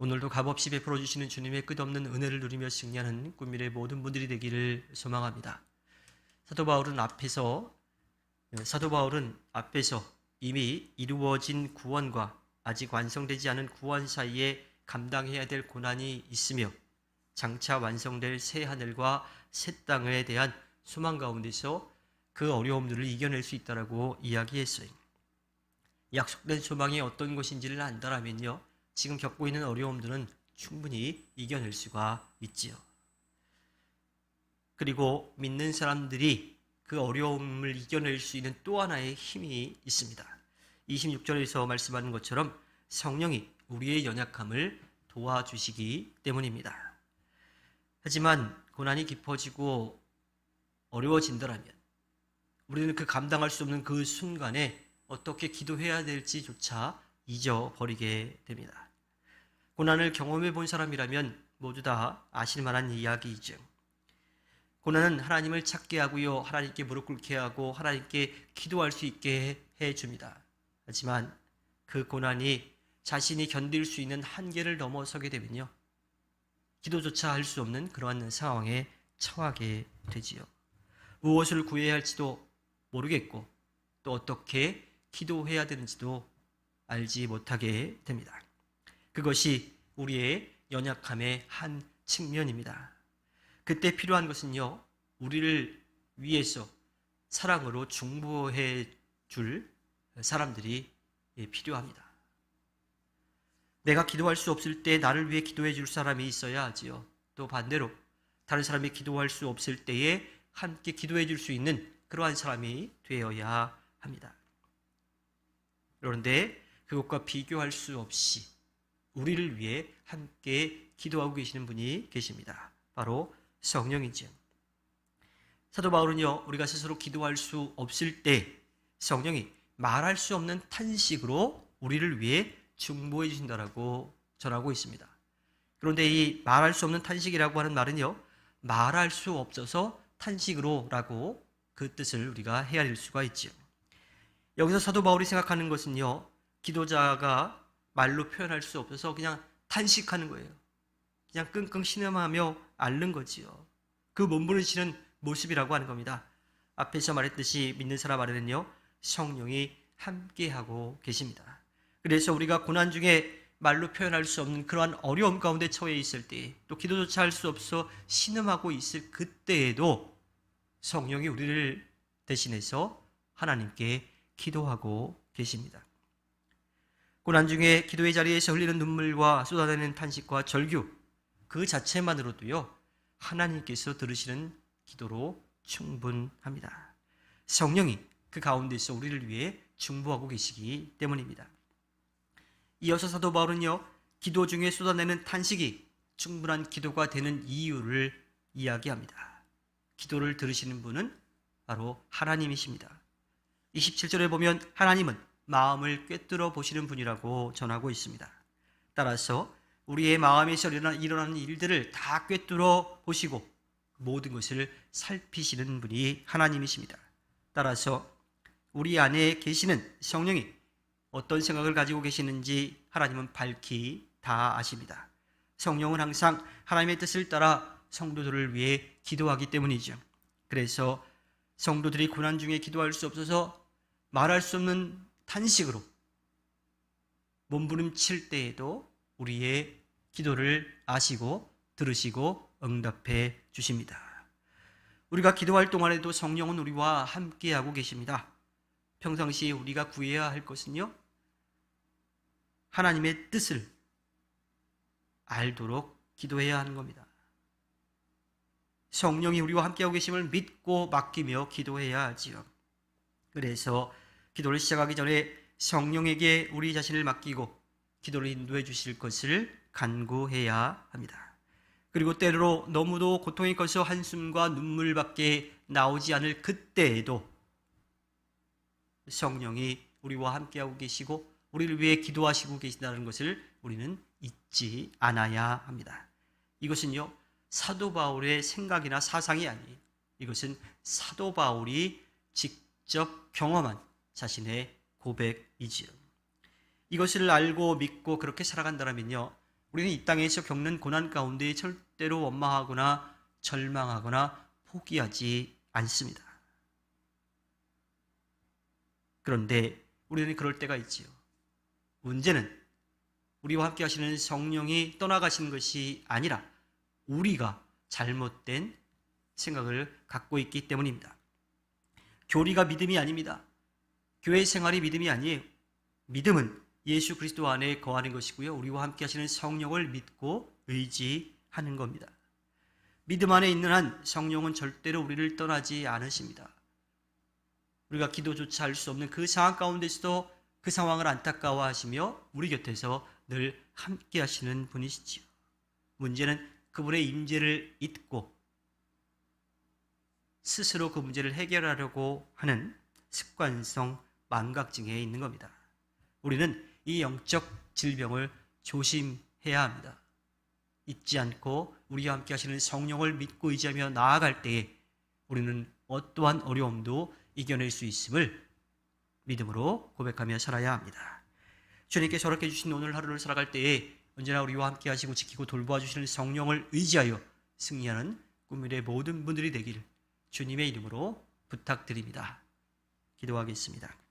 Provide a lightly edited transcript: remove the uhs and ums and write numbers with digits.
오늘도 값없이 베풀어 주시는 주님의 끝없는 은혜를 누리며 승리하는 꿈미래 모든 분들이 되기를 소망합니다. 사도 바울은 앞에서 이미 이루어진 구원과 아직 완성되지 않은 구원 사이에 감당해야 될 고난이 있으며 장차 완성될 새 하늘과 새 땅에 대한 소망 가운데서 그 어려움들을 이겨낼 수 있다라고 이야기했어요. 약속된 소망이 어떤 것인지를 안다라면요, 지금 겪고 있는 어려움들은 충분히 이겨낼 수가 있지요. 그리고 믿는 사람들이 그 어려움을 이겨낼 수 있는 또 하나의 힘이 있습니다. 26절에서 말씀하는 것처럼 성령이 우리의 연약함을 도와주시기 때문입니다. 하지만 고난이 깊어지고 어려워진다면 우리는 그 감당할 수 없는 그 순간에 어떻게 기도해야 될지조차 잊어버리게 됩니다. 고난을 경험해 본 사람이라면 모두 다 아실 만한 이야기이죠. 고난은 하나님을 찾게 하고요, 하나님께 무릎 꿇게 하고 하나님께 기도할 수 있게 해줍니다. 하지만 그 고난이 자신이 견딜 수 있는 한계를 넘어서게 되면요, 기도조차 할 수 없는 그러한 상황에 처하게 되지요. 무엇을 구해야 할지도 모르겠고 또 어떻게 기도해야 되는지도 알지 못하게 됩니다. 그것이 우리의 연약함의 한 측면입니다. 그때 필요한 것은요, 우리를 위해서 사랑으로 중보해 줄 사람들이 필요합니다. 내가 기도할 수 없을 때 나를 위해 기도해 줄 사람이 있어야 하지요. 또 반대로 다른 사람이 기도할 수 없을 때에 함께 기도해 줄 수 있는 그러한 사람이 되어야 합니다. 그런데 그것과 비교할 수 없이 우리를 위해 함께 기도하고 계시는 분이 계십니다. 바로 성령이죠. 사도 바울은요, 우리가 스스로 기도할 수 없을 때 성령이 말할 수 없는 탄식으로 우리를 위해 중보해 주신다라고 전하고 있습니다. 그런데 이 말할 수 없는 탄식이라고 하는 말은요, 말할 수 없어서 탄식으로라고 그 뜻을 우리가 헤아릴 수가 있죠. 여기서 사도 바울이 생각하는 것은요, 기도자가 말로 표현할 수 없어서 그냥 탄식하는 거예요. 그냥 끙끙 신음하며 앓는 거지요. 그 몸부림치는 모습이라고 하는 겁니다. 앞에서 말했듯이 믿는 사람 안에는요, 성령이 함께하고 계십니다. 그래서 우리가 고난 중에 말로 표현할 수 없는 그러한 어려움 가운데 처해 있을 때, 또 기도조차 할 수 없어 신음하고 있을 그때에도 성령이 우리를 대신해서 하나님께 기도하고 계십니다. 고난 중에 기도의 자리에서 흘리는 눈물과 쏟아내는 탄식과 절규, 그 자체만으로도요, 하나님께서 들으시는 기도로 충분합니다. 성령이 그 가운데서 우리를 위해 중보하고 계시기 때문입니다. 이어서 사도 바울은요, 기도 중에 쏟아내는 탄식이 충분한 기도가 되는 이유를 이야기합니다. 기도를 들으시는 분은 바로 하나님이십니다. 27절에 보면 하나님은 마음을 꿰뚫어 보시는 분이라고 전하고 있습니다. 따라서 우리의 마음에서 일어나는 일들을 다 꿰뚫어 보시고 모든 것을 살피시는 분이 하나님이십니다. 따라서 우리 안에 계시는 성령이 어떤 생각을 가지고 계시는지 하나님은 밝히 다 아십니다. 성령은 항상 하나님의 뜻을 따라 성도들을 위해 기도하기 때문이죠. 그래서 성도들이 고난 중에 기도할 수 없어서 말할 수 없는 탄식으로 몸부림칠 때에도 우리의 기도를 아시고 들으시고 응답해 주십니다. 우리가 기도할 동안에도 성령은 우리와 함께하고 계십니다. 평상시에 우리가 구해야 할 것은요, 하나님의 뜻을 알도록 기도해야 하는 겁니다. 성령이 우리와 함께하고 계심을 믿고 맡기며 기도해야 하지요. 그래서 기도를 시작하기 전에 성령에게 우리 자신을 맡기고 기도를 인도해 주실 것을 간구해야 합니다. 그리고 때로 너무도 고통이 커서 한숨과 눈물밖에 나오지 않을 그때에도 성령이 우리와 함께하고 계시고 우리를 위해 기도하시고 계신다는 것을 우리는 잊지 않아야 합니다. 이것은요, 사도 바울의 생각이나 사상이 아니에요. 이것은 사도 바울이 직접 경험한 자신의 고백이지요. 이것을 알고 믿고 그렇게 살아간다면요, 우리는 이 땅에서 겪는 고난 가운데 절대로 원망하거나 절망하거나 포기하지 않습니다. 그런데 우리는 그럴 때가 있지요. 문제는 우리와 함께 하시는 성령이 떠나가시는 것이 아니라 우리가 잘못된 생각을 갖고 있기 때문입니다. 교리가 믿음이 아닙니다. 교회 생활이 믿음이 아니에요. 믿음은 예수 그리스도 안에 거하는 것이고요. 우리와 함께 하시는 성령을 믿고 의지하는 겁니다. 믿음 안에 있는 한 성령은 절대로 우리를 떠나지 않으십니다. 우리가 기도조차 할 수 없는 그 상황 가운데서도 그 상황을 안타까워하시며 우리 곁에서 늘 함께 하시는 분이시지요. 문제는 그분의 임재를 잊고 스스로 그 문제를 해결하려고 하는 습관성 망각증에 있는 겁니다. 우리는 이 영적 질병을 조심해야 합니다. 잊지 않고 우리와 함께 하시는 성령을 믿고 의지하며 나아갈 때에 우리는 어떠한 어려움도 이겨낼 수 있음을 믿음으로 고백하며 살아야 합니다. 주님께서 허락해 주신 오늘 하루를 살아갈 때에 언제나 우리와 함께 하시고 지키고 돌보아 주시는 성령을 의지하여 승리하는 꿈미래의 모든 분들이 되길 주님의 이름으로 부탁드립니다. 기도하겠습니다.